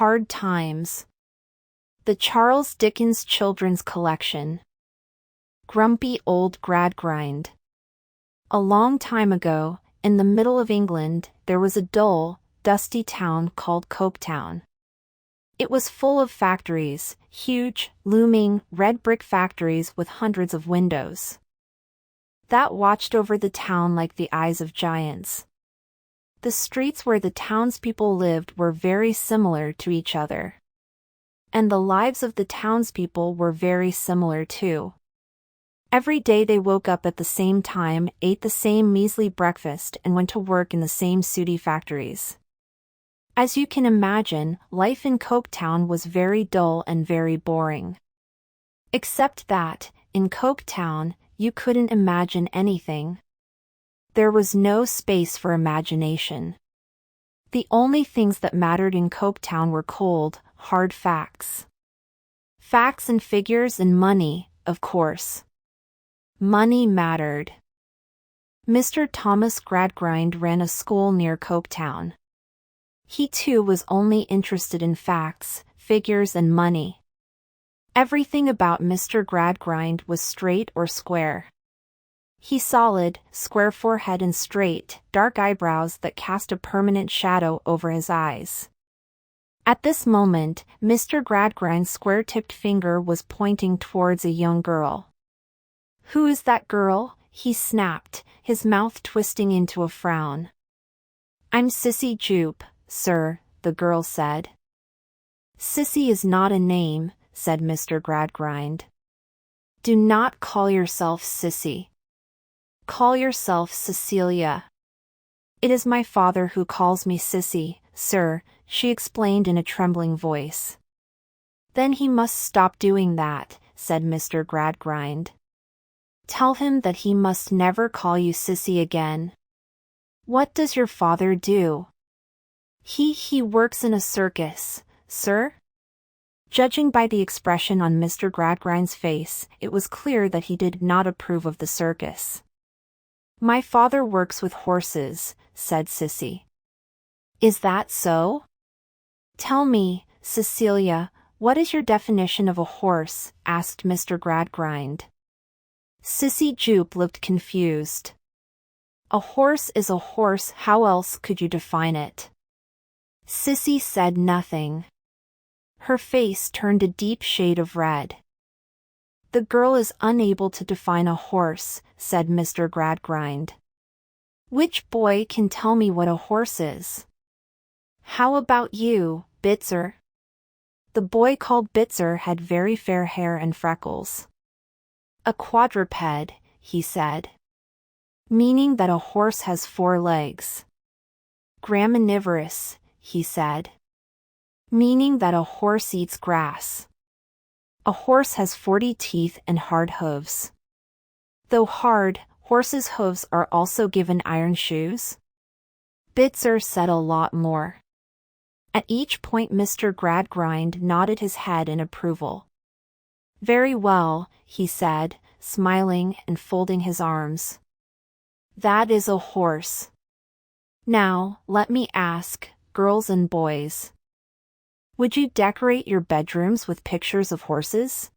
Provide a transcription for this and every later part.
Hard Times. The Charles Dickens Children's Collection. Grumpy Old Gradgrind. A long time ago, in the middle of England, there was a dull, dusty town called Coketown. It was full of factories, huge, looming, red brick factories with hundreds of windows that watched over the town like the eyes of giants. The streets where the townspeople lived were very similar to each other. And the lives of the townspeople were very similar too. Every day they woke up at the same time, ate the same measly breakfast, and went to work in the same sooty factories. As you can imagine, life in Coketown was very dull and very boring. Except that, in Coketown, you couldn't imagine anything. There was no space for imagination. The only things that mattered in Coketown were cold, hard facts. Facts and figures and money, of course. Money mattered. Mr. Thomas Gradgrind ran a school near Coketown. He too was only interested in facts, figures and money. Everything about Mr. Gradgrind was straight or square. He's solid, square forehead and straight, dark eyebrows that cast a permanent shadow over his eyes. At this moment, Mr. Gradgrind's square-tipped finger was pointing towards a young girl. "Who is that girl?" he snapped, his mouth twisting into a frown. "I'm Sissy Jupe, sir," the girl said. "Sissy is not a name," said Mr. Gradgrind. "Do not call yourself Sissy. Call yourself Cecilia." "It is my father who calls me Sissy, sir," she explained in a trembling voice. "Then he must stop doing that," said Mr. Gradgrind. "Tell him that he must never call you Sissy again." "What does your father do?" He works in a circus, sir." Judging by the expression on Mr. Gradgrind's face, it was clear that he did not approve of the circus. "My father works with horses," said Sissy. "Is that so? Tell me, Cecilia, what is your definition of a horse?" asked Mr. Gradgrind. Sissy Jupe looked confused. "A horse is a horse, how else could you define it?" Sissy said nothing. Her face turned a deep shade of red. "The girl is unable to define a horse," said Mr. Gradgrind. "Which boy can tell me what a horse is?" "How about you, Bitzer?" The boy called Bitzer had very fair hair and freckles. "A quadruped," he said. "Meaning that a horse has 4 legs." "Graminivorous," he said. "Meaning that a horse eats grass." "A horse has 40 teeth and hard hooves." "Though hard, horses' hooves are also given iron shoes?" Bitzer said a lot more. At each point Mr. Gradgrind nodded his head in approval. "Very well," he said, smiling and folding his arms. "That is a horse. Now, let me ask, girls and boys. Would you decorate your bedrooms with pictures of horses?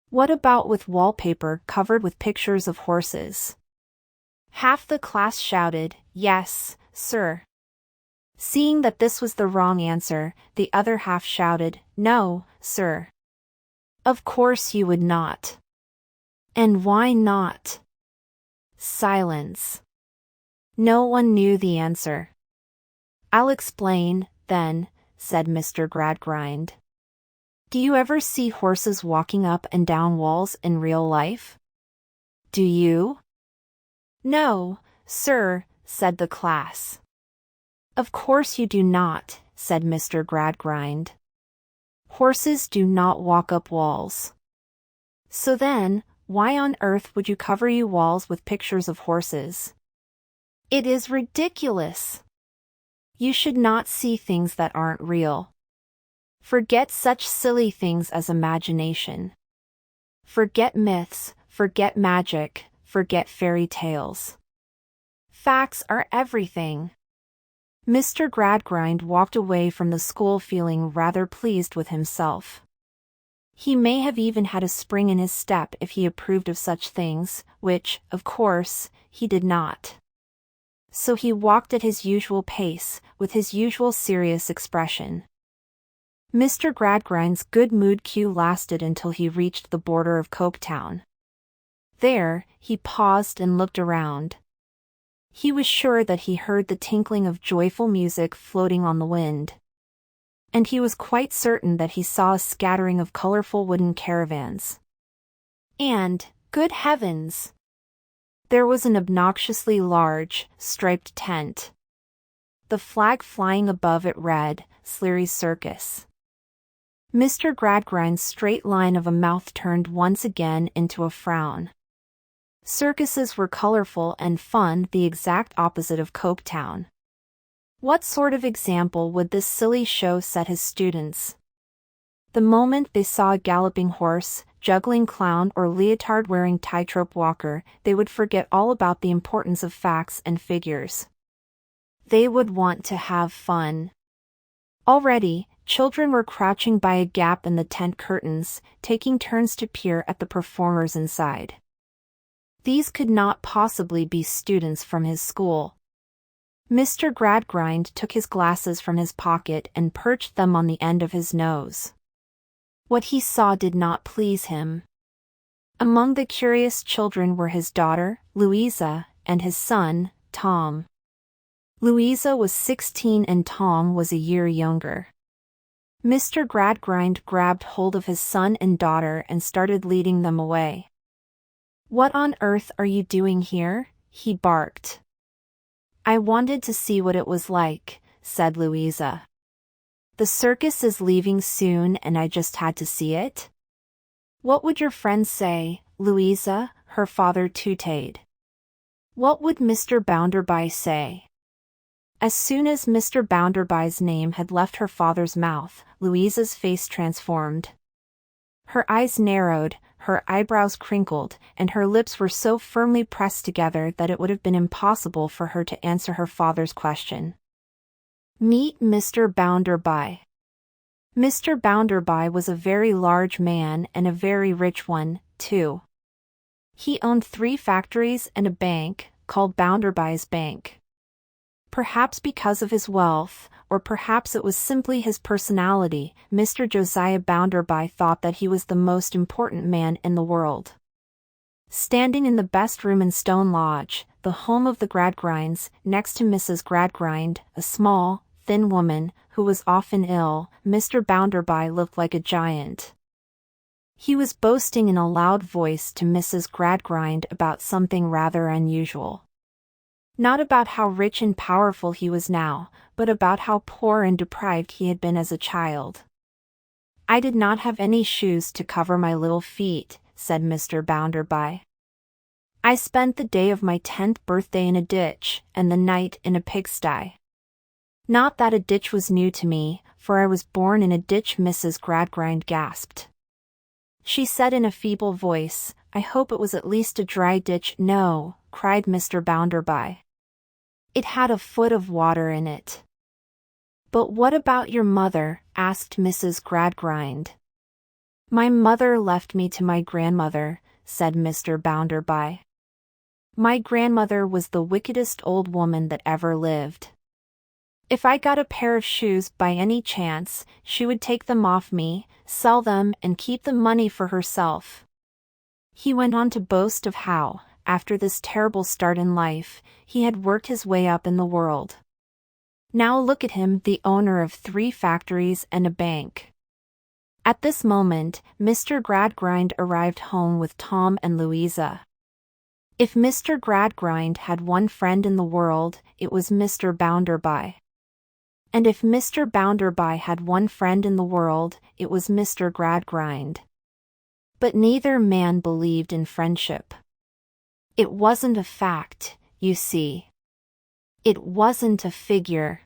What about with wallpaper covered with pictures of horses?" Half the class shouted, "Yes, sir." Seeing that this was the wrong answer, the other half shouted, "No, sir. Of course you would not." "And why not?" Silence. No one knew the answer. "I'll explain, then," said Mr. Gradgrind. "Do you ever see horses walking up and down walls in real life?" "Do you?" "No, sir," said the class. "Of course you do not," said Mr. Gradgrind. "Horses do not walk up walls. So then, why on earth would you cover your walls with pictures of horses? It is ridiculous. You should not see things that aren't real. Forget such silly things as imagination. Forget myths, forget magic, forget fairy tales. Facts are everything. Mr. Gradgrind walked away from the school feeling rather pleased with himself. He may have even had a spring in his step if he approved of such things, which, of course, he did not. So he walked at his usual pace, with his usual serious expression. Mr. Gradgrind's good mood cue lasted until he reached the border of Coketown. There, he paused and looked around. He was sure that he heard the tinkling of joyful music floating on the wind. And he was quite certain that he saw a scattering of colorful wooden caravans. And, good heavens! There was an obnoxiously large, striped tent. The flag flying above it read, Sleary's Circus. Mr. Gradgrind's straight line of a mouth turned once again into a frown. Circuses were colorful and fun, the exact opposite of Coketown. What sort of example would this silly show set his students? The moment they saw a galloping horse, juggling clown or leotard-wearing tightrope walker, they would forget all about the importance of facts and figures. They would want to have fun. Already, children were crouching by a gap in the tent curtains, taking turns to peer at the performers inside. These could not possibly be students from his school. Mr. Gradgrind took his glasses from his pocket and perched them on the end of his nose. What he saw did not please him. Among the curious children were his daughter, Louisa, and his son, Tom. Louisa was 16 and Tom was a year younger. Mr. Gradgrind grabbed hold of his son and daughter and started leading them away. "What on earth are you doing here?" he barked. "I wanted to see what it was like," said Louisa. "The circus is leaving soon and I just had to see it." "What would your friends say, Louisa?" her father tooted. "What would Mr. Bounderby say?" As soon as Mr. Bounderby's name had left her father's mouth, Louisa's face transformed. Her eyes narrowed, her eyebrows crinkled, and her lips were so firmly pressed together that it would have been impossible for her to answer her father's question. "Meet Mr. Bounderby." Mr. Bounderby was a very large man and a very rich one, too. He owned 3 factories and a bank, called Bounderby's Bank. Perhaps because of his wealth, or perhaps it was simply his personality, Mr. Josiah Bounderby thought that he was the most important man in the world. Standing in the best room in Stone Lodge, the home of the Gradgrinds, next to Mrs. Gradgrind, a small, thin woman, who was often ill, Mr. Bounderby looked like a giant. He was boasting in a loud voice to Mrs. Gradgrind about something rather unusual. Not about how rich and powerful he was now, but about how poor and deprived he had been as a child. "I did not have any shoes to cover my little feet," said Mr. Bounderby. "I spent the day of my 10th birthday in a ditch, and the night in a pigsty." "Not that a ditch was new to me, for I was born in a ditch," Mrs. Gradgrind gasped. She said in a feeble voice, "I hope it was at least a dry ditch." "No," cried Mr. Bounderby. "It had a foot of water in it." "But what about your mother?" asked Mrs. Gradgrind. "My mother left me to my grandmother," said Mr. Bounderby. "My grandmother was the wickedest old woman that ever lived. If I got a pair of shoes by any chance, she would take them off me, sell them, and keep the money for herself." He went on to boast of how, after this terrible start in life, he had worked his way up in the world. Now look at him, the owner of 3 factories and a bank. At this moment, Mr. Gradgrind arrived home with Tom and Louisa. If Mr. Gradgrind had one friend in the world, it was Mr. Bounderby. And if Mr. Bounderby had one friend in the world, it was Mr. Gradgrind. But neither man believed in friendship. It wasn't a fact, you see. It wasn't a figure.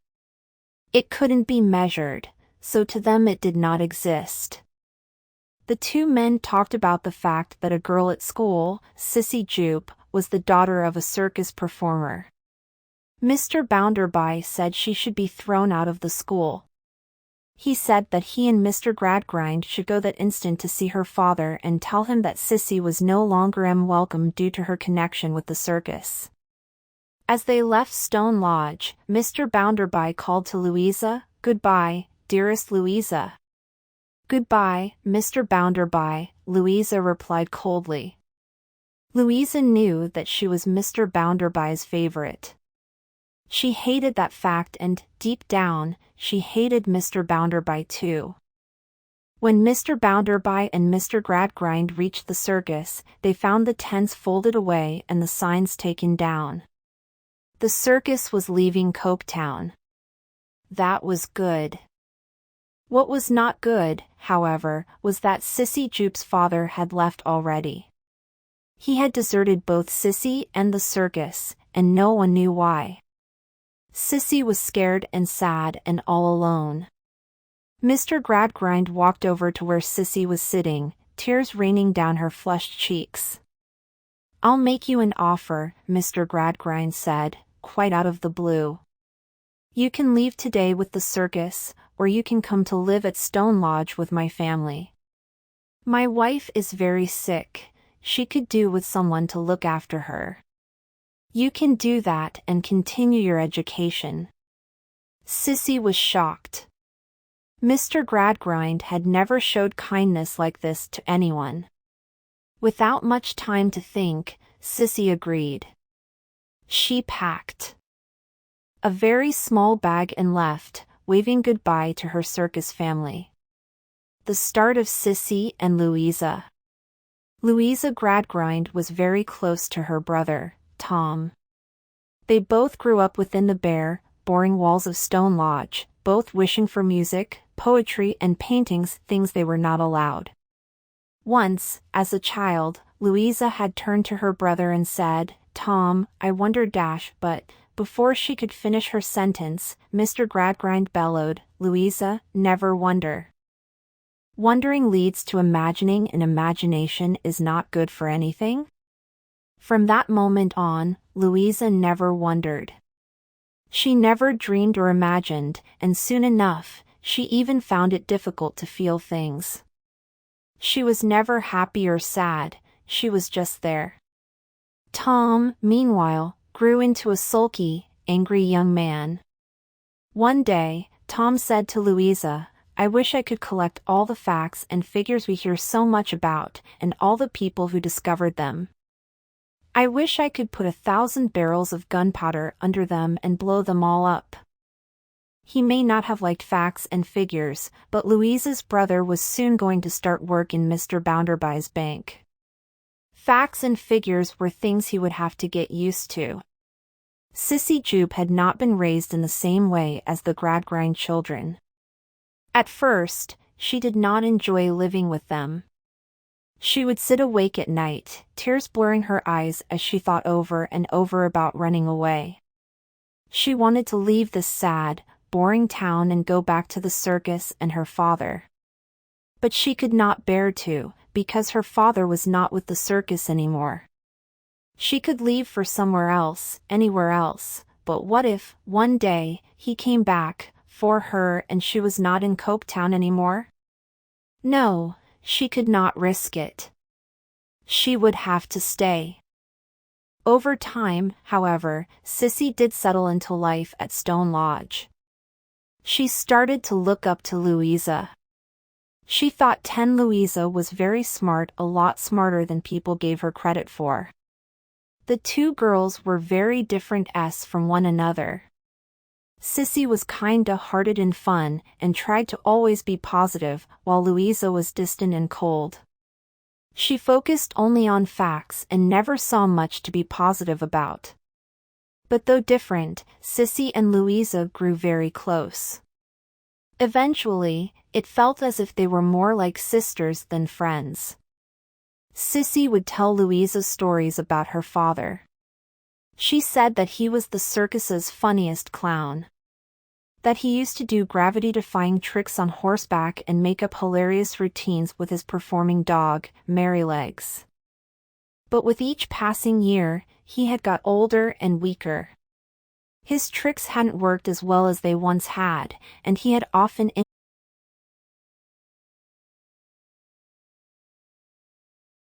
It couldn't be measured, so to them it did not exist. The 2 men talked about the fact that a girl at school, Sissy Jupe, was the daughter of a circus performer. Mr. Bounderby said she should be thrown out of the school. He said that he and Mr. Gradgrind should go that instant to see her father and tell him that Sissy was no longer welcome due to her connection with the circus. As they left Stone Lodge, Mr. Bounderby called to Louisa, "Goodbye, dearest Louisa." "Goodbye, Mr. Bounderby," Louisa replied coldly. Louisa knew that she was Mr. Bounderby's favorite. She hated that fact and, deep down, she hated Mr. Bounderby too. When Mr. Bounderby and Mr. Gradgrind reached the circus, they found the tents folded away and the signs taken down. The circus was leaving Coketown. That was good. What was not good, however, was that Sissy Jupe's father had left already. He had deserted both Sissy and the circus, and no one knew why. Sissy was scared and sad and all alone. Mr. Gradgrind walked over to where Sissy was sitting, tears raining down her flushed cheeks. "I'll make you an offer," Mr. Gradgrind said, quite out of the blue. "You can leave today with the circus, or you can come to live at Stone Lodge with my family. My wife is very sick. She could do with someone to look after her. You can do that and continue your education." Sissy was shocked. Mr. Gradgrind had never showed kindness like this to anyone. Without much time to think, Sissy agreed. She packed a very small bag and left, waving goodbye to her circus family. The start of Sissy and Louisa. Louisa Gradgrind was very close to her brother, Tom. They both grew up within the bare, boring walls of Stone Lodge, both wishing for music, poetry and paintings, things they were not allowed. Once, as a child, Louisa had turned to her brother and said, "Tom, I wonder but," before she could finish her sentence, Mr. Gradgrind bellowed, "Louisa, never wonder. Wondering leads to imagining, and imagination is not good for anything." From that moment on, Louisa never wondered. She never dreamed or imagined, and soon enough, she even found it difficult to feel things. She was never happy or sad, she was just there. Tom, meanwhile, grew into a sulky, angry young man. One day, Tom said to Louisa, "I wish I could collect all the facts and figures we hear so much about, and all the people who discovered them. I wish I could put 1,000 barrels of gunpowder under them and blow them all up." He may not have liked facts and figures, but Louisa's brother was soon going to start work in Mr. Bounderby's bank. Facts and figures were things he would have to get used to. Sissy Jupe had not been raised in the same way as the Gradgrind children. At first, she did not enjoy living with them. She would sit awake at night, tears blurring her eyes as she thought over and over about running away. She wanted to leave this sad, boring town and go back to the circus and her father. But she could not bear to, because her father was not with the circus anymore. She could leave for somewhere else, anywhere else, but what if, one day, he came back, for her and she was not in Coketown anymore? No. She could not risk it. She would have to stay. Over time, however, Sissy did settle into life at Stone Lodge. She started to look up to Louisa. She thought 10 Louisa was very smart, a lot smarter than people gave her credit for. The two girls were very different from one another. Sissy was kind-hearted and fun, and tried to always be positive, while Louisa was distant and cold. She focused only on facts and never saw much to be positive about. But though different, Sissy and Louisa grew very close. Eventually, it felt as if they were more like sisters than friends. Sissy would tell Louisa stories about her father. She said that he was the circus's funniest clown. That he used to do gravity-defying tricks on horseback and make up hilarious routines with his performing dog, Merrylegs. But with each passing year, he had got older and weaker. His tricks hadn't worked as well as they once had, and he had often